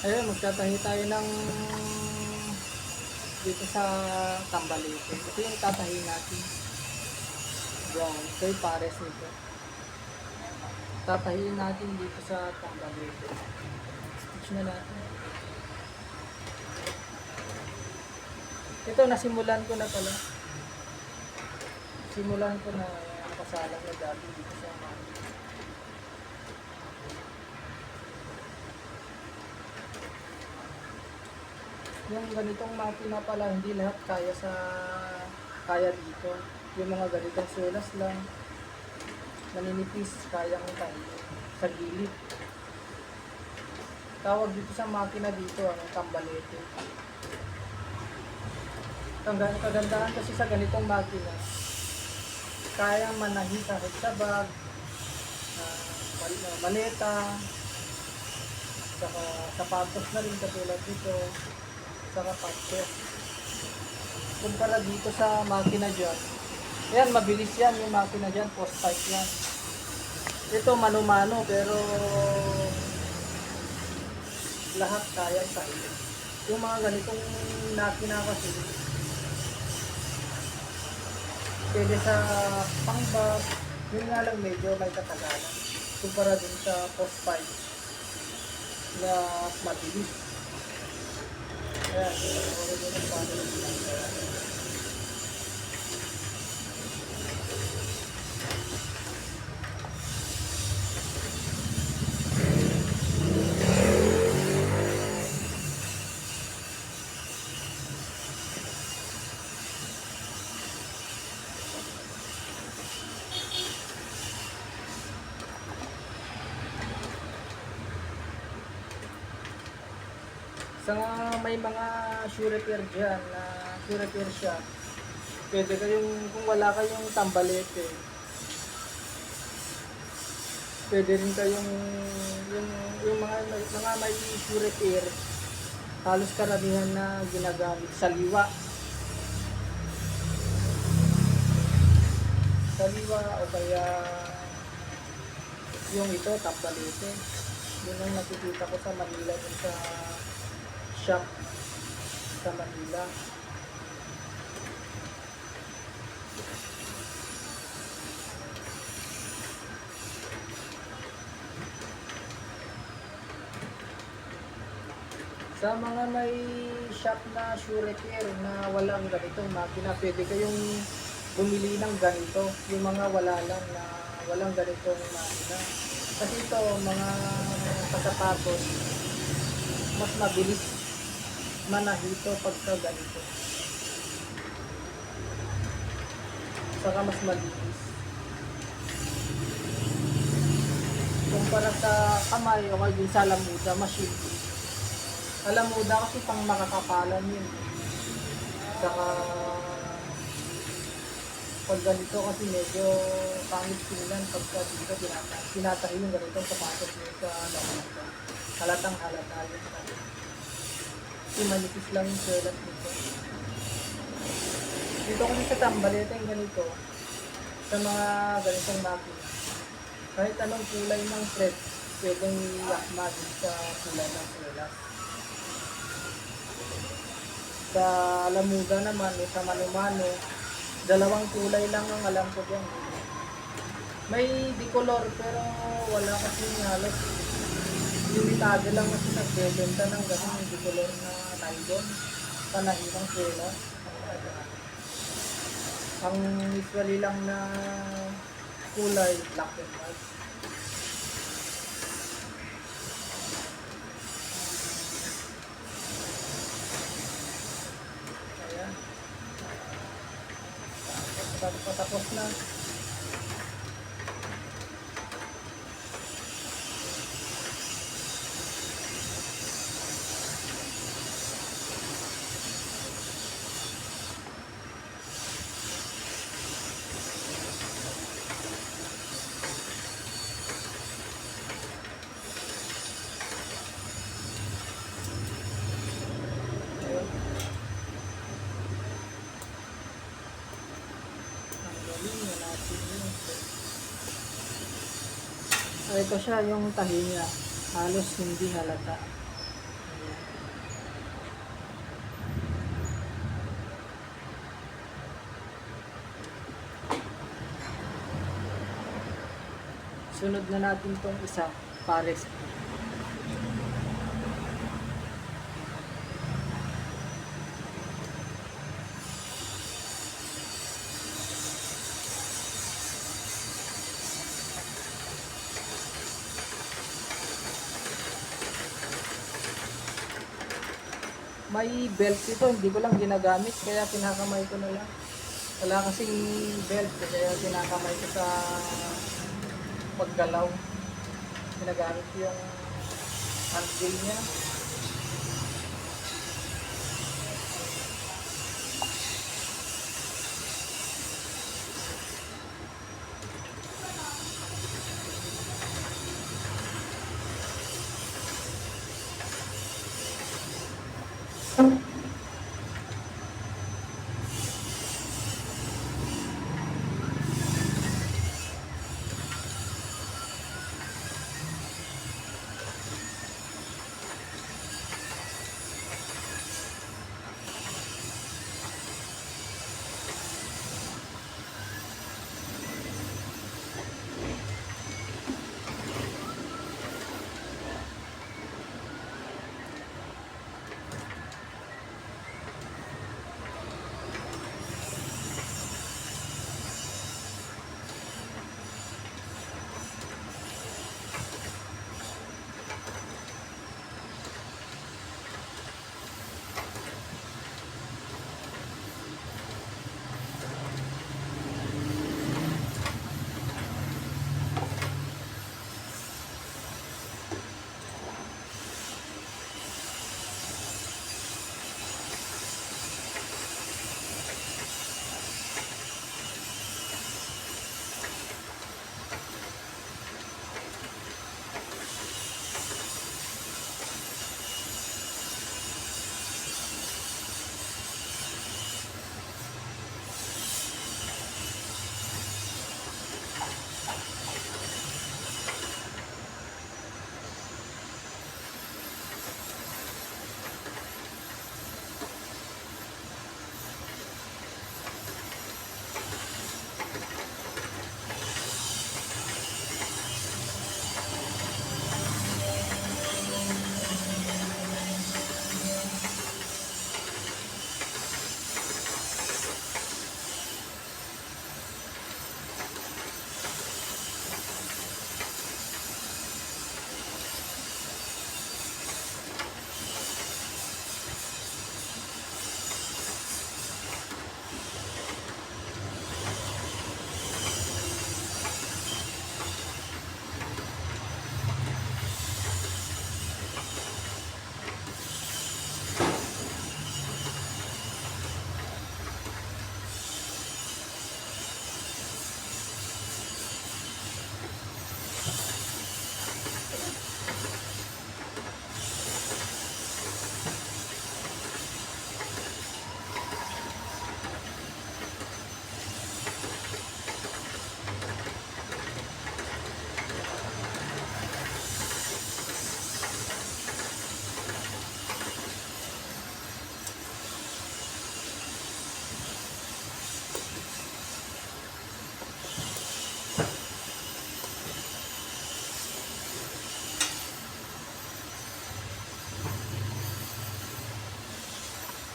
Ayun, magtatahi tayo ng dito sa Tambalete. Ito yung tatahi natin. Yan, ito yung pares nito. Tatahiin natin dito sa Tambalete. Stitch na natin. Ito, nasimulan ko na pala. Simulan ko na nakasalang na dati dito sa yung ganitong makina pala, hindi lahat kaya dito. Yung mga ganitong sulas lang, naninipis, kayang tahi sa gilid. Tawag dito sa makina dito, Tambalete. Ang kagandahan kasi sa ganitong makina, kayang manahi kahit sa bag, maleta, saka sapatos na rin katulad dito, saka patches. Kumpara dito sa makina dyan, yan, mabilis yan yung makina dyan, post pipe yan. Ito mano-mano pero lahat kaya sa iyo. Yung mga ganitong makina kasi, pwede sa pangbag, yun nga lang medyo may katagalan. Kumpara din sa post pipe na mabilis. Ayan, yun ang paano yung sa may mga shoe repair dyan na shoe repair shop, pwede kayong, kung wala kayong Tambalete, pwede rin kayong yung, yung mga may shoe repair, halos karamihan na ginagamit saliwa o kaya yung ito Tambalete. Yun ang nakikita ko sa Manila, yung sa shop sa Manila. Sa mga may shop na shoe repair na walang ganitong makina, pwede kayong bumili ng ganito. Yung mga wala lang na walang ganitong makina. Kasi ito, mga kasapatos, mas mabilis manahito pagka ganito. Saka mas malinis. Kumpara sa kamay o kaya sa lamuda, machine. Alamuda kasi pang makakapalan yun. Saka pag ganito kasi medyo pangit tingnan pagka dito tinatahi yung ganitong sapatos nyo sa lamuda. Halatang halata yun. Kasi manipis lang yung sulat nito. Dito kasi sa Tambalete yung ganito, sa mga ganitong makina, kahit anong kulay ng thread, pwedeng yakma din sa kulay ng sulat. Sa lamuda naman, sa mano-mano, dalawang kulay lang ang alam ko diyan. May bicolor pero wala kasi halos limitado lang kasi nagbebenta ng ganun bicolor na nylon, panahirang tela. Ang usually lang na kulay, black and white. Ayan. Patapos na. Ayun. Ang galing na natin yun. Ito siya yung tahi niya. Halos hindi halata. Sunod na natin tong isa, pares. May belt ito, hindi ko lang ginagamit kaya kinakamay ko na lang. Wala kasing belt kaya kinakamay ko sa paggalaw. Ginagamit ko yung handle niya.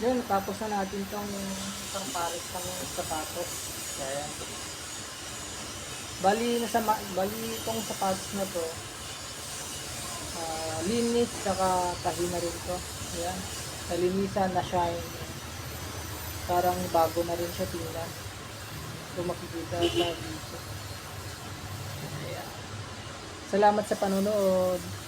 Yun, tapos na natin itong isang pares ng sapatos. Ayan. Bali itong sapatos na to, linis, saka tahi na rin to. Ayan. Nalinisan, na shine. Parang bago na rin siya tingnan. Kung makikita sa dito. Ayan. Salamat sa panonood.